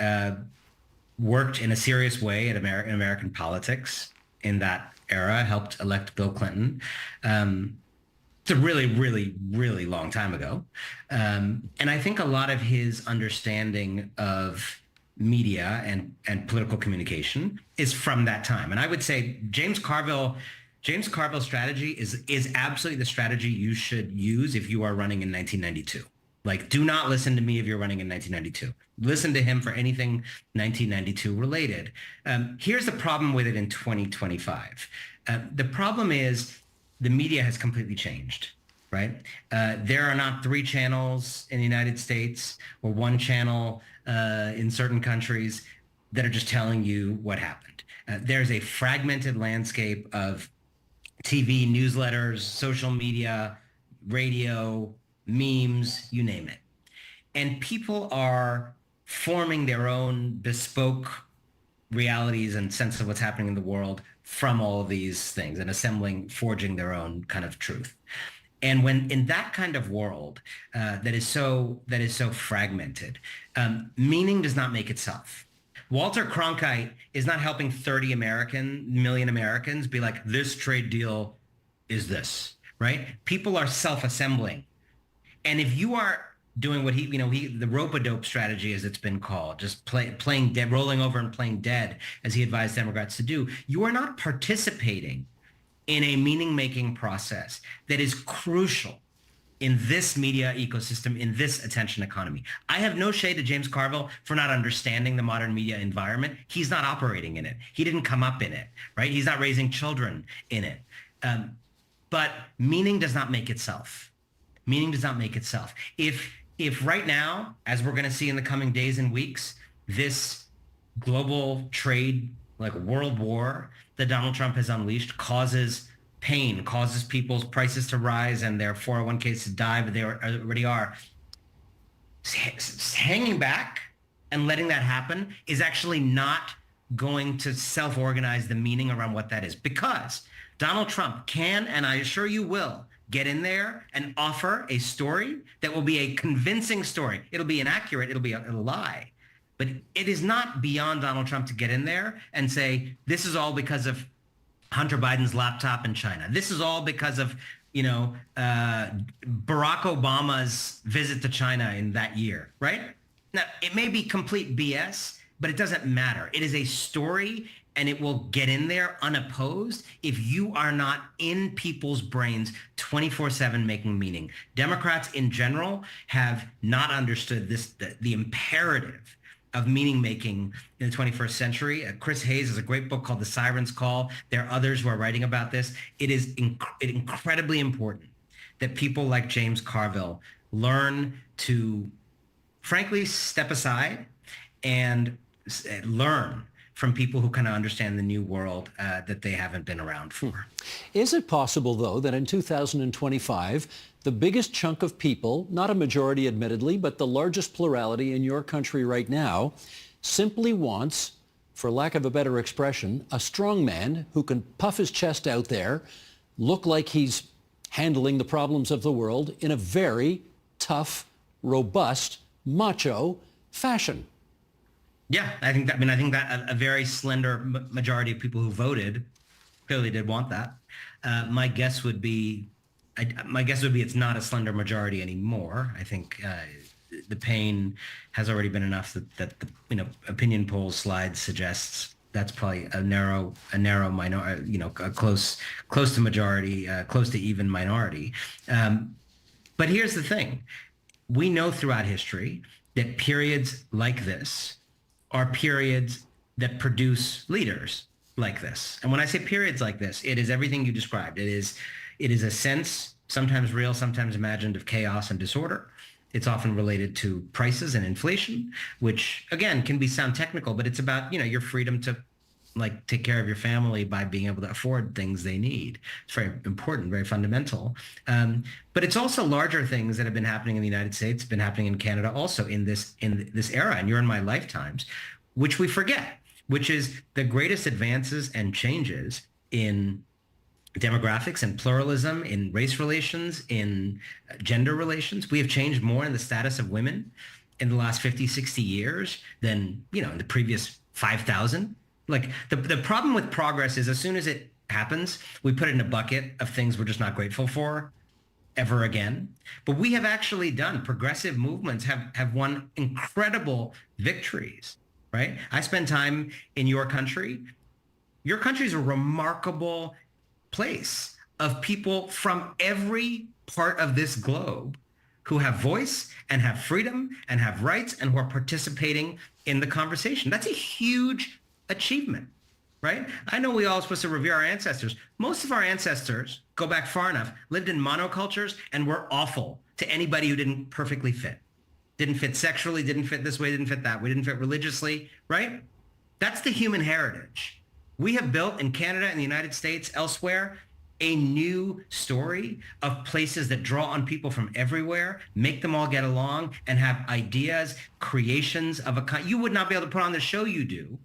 worked in a serious way at American politics in that era, helped elect Bill Clinton. It's a really, really, really long time ago. And I think a lot of his understanding of media and political communication is from that time. And I would say James Carville's strategy is absolutely the strategy you should use if you are running in 1992. Like, do not listen to me if you're running in 1992. Listen to him for anything 1992 related. Here's the problem with it in 2025. The problem is the media has completely changed, right? There are not 3 channels in the United States or 1 channel in certain countries that are just telling you what happened. There's a fragmented landscape of TV, newsletters, social media, radio, memes, you name it. And people are forming their own bespoke realities and sense of what's happening in the world from all of these things and forging their own kind of truth. And when in that kind of world that is so fragmented, meaning does not make itself. Walter Cronkite is not helping 30 million Americans be like, this trade deal is this, right? People are self-assembling. And if you are doing what the rope-a-dope strategy, as it's been called, just playing dead, rolling over and playing dead, as he advised Democrats to do, you are not participating in a meaning-making process that is crucial in this media ecosystem, in this attention economy. I have no shade to James Carville for not understanding the modern media environment. He's not operating in it. He didn't come up in it, right? He's not raising children in it. But meaning does not make itself. Meaning does not make itself. If right now, as we're going to see in the coming days and weeks, this global trade, like world war that Donald Trump has unleashed, causes pain, causes people's prices to rise and their 401ks to die, but they already are. Hanging back and letting that happen is actually not going to self-organize the meaning around what that is, because Donald Trump can, and I assure you will, get in there and offer a story that will be a convincing story. It'll be inaccurate. It'll be a lie. But it is not beyond Donald Trump to get in there and say, this is all because of Hunter Biden's laptop in China. This is all because of, Barack Obama's visit to China in that year, right? Now, it may be complete BS, but it doesn't matter. It is a story, and it will get in there unopposed if you are not in people's brains 24/7 making meaning. Democrats in general have not understood the imperative of meaning making in the 21st century. Chris Hayes has a great book called The Siren's Call. There are others who are writing about this. It is incredibly important that people like James Carville learn to, frankly, step aside and learn from people who kind of understand the new world that they haven't been around for. Is it possible, though, that in 2025, the biggest chunk of people, not a majority admittedly, but the largest plurality in your country right now, simply wants, for lack of a better expression, a strong man who can puff his chest out there, look like he's handling the problems of the world in a very tough, robust, macho fashion? Yeah, I think that a very slender majority of people who voted clearly did want that. My guess would be it's not a slender majority anymore. I think the pain has already been enough that the opinion poll slide suggests that's probably a narrow minority, a close to majority, close to even minority. But here's the thing: we know throughout history that periods like this are periods that produce leaders, like this. And when I say periods like this, it is everything you described. It is a sense, sometimes real, sometimes imagined, of chaos and disorder. It's often related to prices and inflation, which again can sound technical, but it's about, your freedom to like take care of your family by being able to afford things they need. It's very important, very fundamental. But it's also larger things that have been happening in the United States, been happening in Canada also in this era, and you're in my lifetimes, which we forget, which is the greatest advances and changes in demographics and pluralism, in race relations, in gender relations. We have changed more in the status of women in the last 50, 60 years than, in the previous 5,000. Like the problem with progress is as soon as it happens, we put it in a bucket of things we're just not grateful for ever again. But we have actually done, progressive movements have won incredible victories, right? I spend time in your country. Your country is a remarkable place of people from every part of this globe who have voice and have freedom and have rights and who are participating in the conversation. That's a huge achievement, right? I know we all are supposed to revere our ancestors. Most of our ancestors, go back far enough, lived in monocultures and were awful to anybody who didn't perfectly fit. Didn't fit sexually, didn't fit this way, didn't fit that way, didn't fit religiously, right? That's the human heritage. We have built in Canada and the United States, elsewhere, a new story of places that draw on people from everywhere, make them all get along, and have ideas, creations of a kind. You would not be able to put on the show you do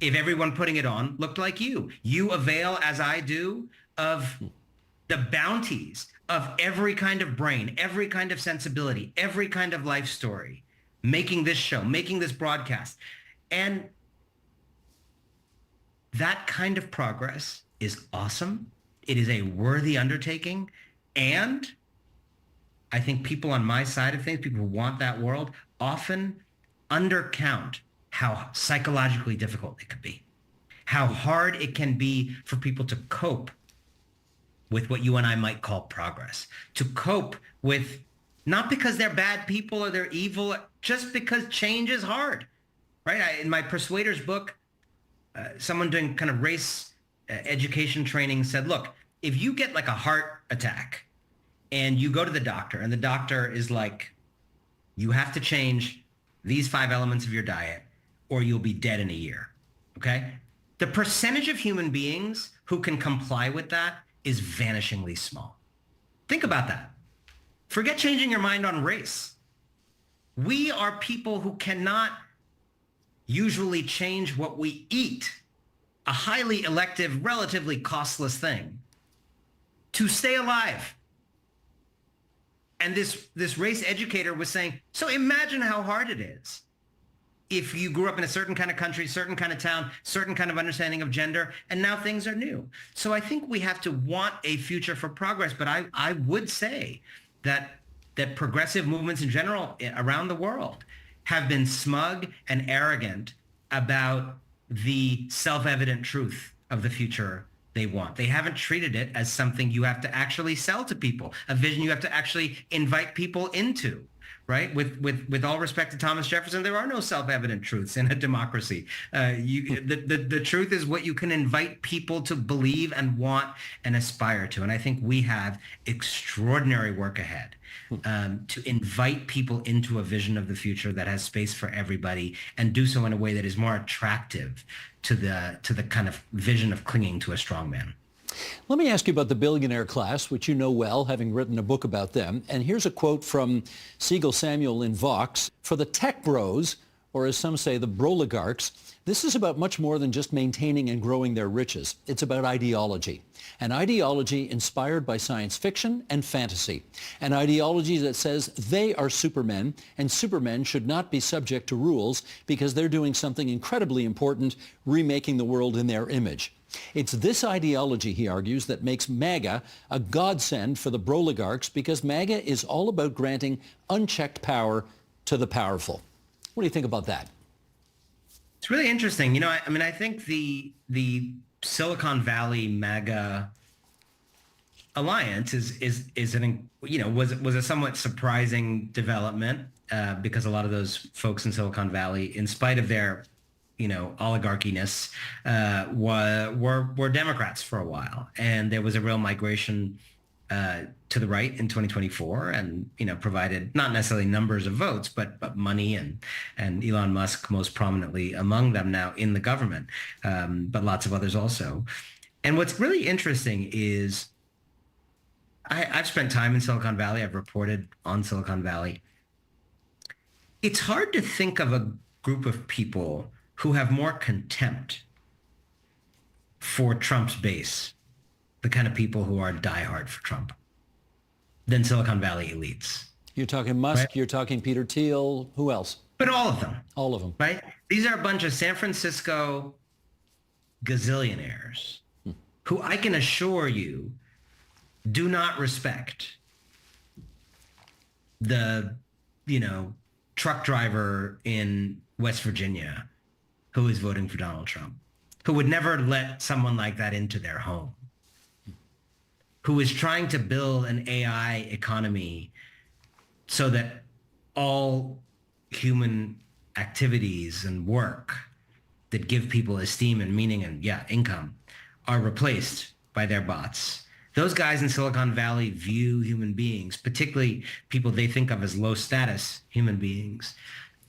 if everyone putting it on looked like you. You avail, as I do, of the bounties of every kind of brain, every kind of sensibility, every kind of life story, making this show, making this broadcast. And that kind of progress is awesome. It is a worthy undertaking. And I think people on my side of things, people who want that world, often undercount how psychologically difficult it could be, how hard it can be for people to cope with what you and I might call progress, to cope with, not because they're bad people or they're evil, just because change is hard, right? In my Persuaders book, someone doing kind of race education training said, look, if you get like a heart attack and you go to the doctor and the doctor is like, you have to change these 5 elements of your diet or you'll be dead in a year, okay? The percentage of human beings who can comply with that is vanishingly small. Think about that. Forget changing your mind on race. We are people who cannot usually change what we eat, a highly elective, relatively costless thing, to stay alive. And this race educator was saying, so imagine how hard it is if you grew up in a certain kind of country, certain kind of town, certain kind of understanding of gender, and now things are new. So I think we have to want a future for progress, but I would say that progressive movements in general around the world have been smug and arrogant about the self-evident truth of the future they want. They haven't treated it as something you have to actually sell to people, a vision you have to actually invite people into. Right? With all respect to Thomas Jefferson, there are no self-evident truths in a democracy. The truth is what you can invite people to believe and want and aspire to. And I think we have extraordinary work ahead to invite people into a vision of the future that has space for everybody and do so in a way that is more attractive to the kind of vision of clinging to a strong man. Let me ask you about the billionaire class, which you know well, having written a book about them. And here's a quote from Siegel Samuel in Vox. For the tech bros, or as some say, the broligarchs, this is about much more than just maintaining and growing their riches. It's about ideology. An ideology inspired by science fiction and fantasy. An ideology that says they are supermen, and supermen should not be subject to rules because they're doing something incredibly important, remaking the world in their image. It's this ideology, he argues, that makes MAGA a godsend for the broligarchs because MAGA is all about granting unchecked power to the powerful. What do you think about that? It's really interesting. I think the Silicon Valley MAGA alliance was a somewhat surprising development because a lot of those folks in Silicon Valley, in spite of their oligarchiness were Democrats for a while, and there was a real migration to the right in 2024, and provided not necessarily numbers of votes, but money, and Elon Musk most prominently among them now in the government, but lots of others also. And what's really interesting is I've spent time in Silicon Valley. I've reported on Silicon Valley. It's hard to think of a group of people who have more contempt for Trump's base, the kind of people who are diehard for Trump, than Silicon Valley elites. You're talking Musk, right? You're talking Peter Thiel, who else? But all of them. All of them. Right? These are a bunch of San Francisco gazillionaires who I can assure you do not respect the, truck driver in West Virginia who is voting for Donald Trump, who would never let someone like that into their home, who is trying to build an AI economy so that all human activities and work that give people esteem and meaning and income are replaced by their bots. Those guys in Silicon Valley view human beings, particularly people they think of as low status human beings,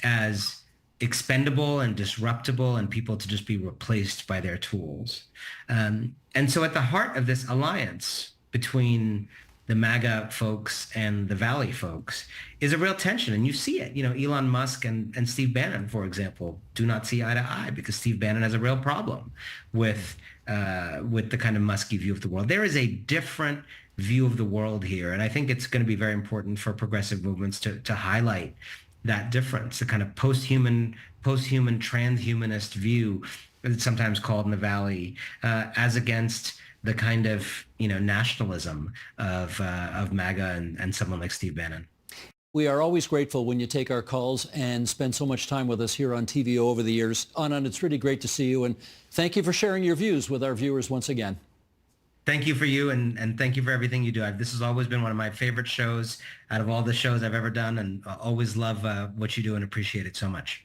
as expendable and disruptible and people to just be replaced by their tools. And so at the heart of this alliance between the MAGA folks and the Valley folks is a real tension. And you see it. Elon Musk and Steve Bannon, for example, do not see eye to eye because Steve Bannon has a real problem with the kind of Musky view of the world. There is a different view of the world here. And I think it's going to be very important for progressive movements to highlight that difference, the kind of post-human, transhumanist view that's sometimes called in the Valley, as against the kind of nationalism of MAGA and someone like Steve Bannon. We are always grateful when you take our calls and spend so much time with us here on TVO over the years. Anand, it's really great to see you, and thank you for sharing your views with our viewers once again. Thank you for you, and thank you for everything you do. This has always been one of my favorite shows out of all the shows I've ever done, and I always love what you do and appreciate it so much.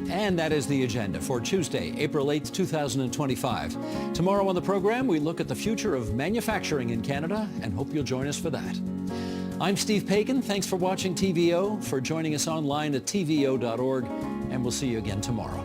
And that is the agenda for Tuesday, April 8th, 2025. Tomorrow on the program, we look at the future of manufacturing in Canada and hope you'll join us for that. I'm Steve Paikin. Thanks for watching TVO, for joining us online at tvo.org, and we'll see you again tomorrow.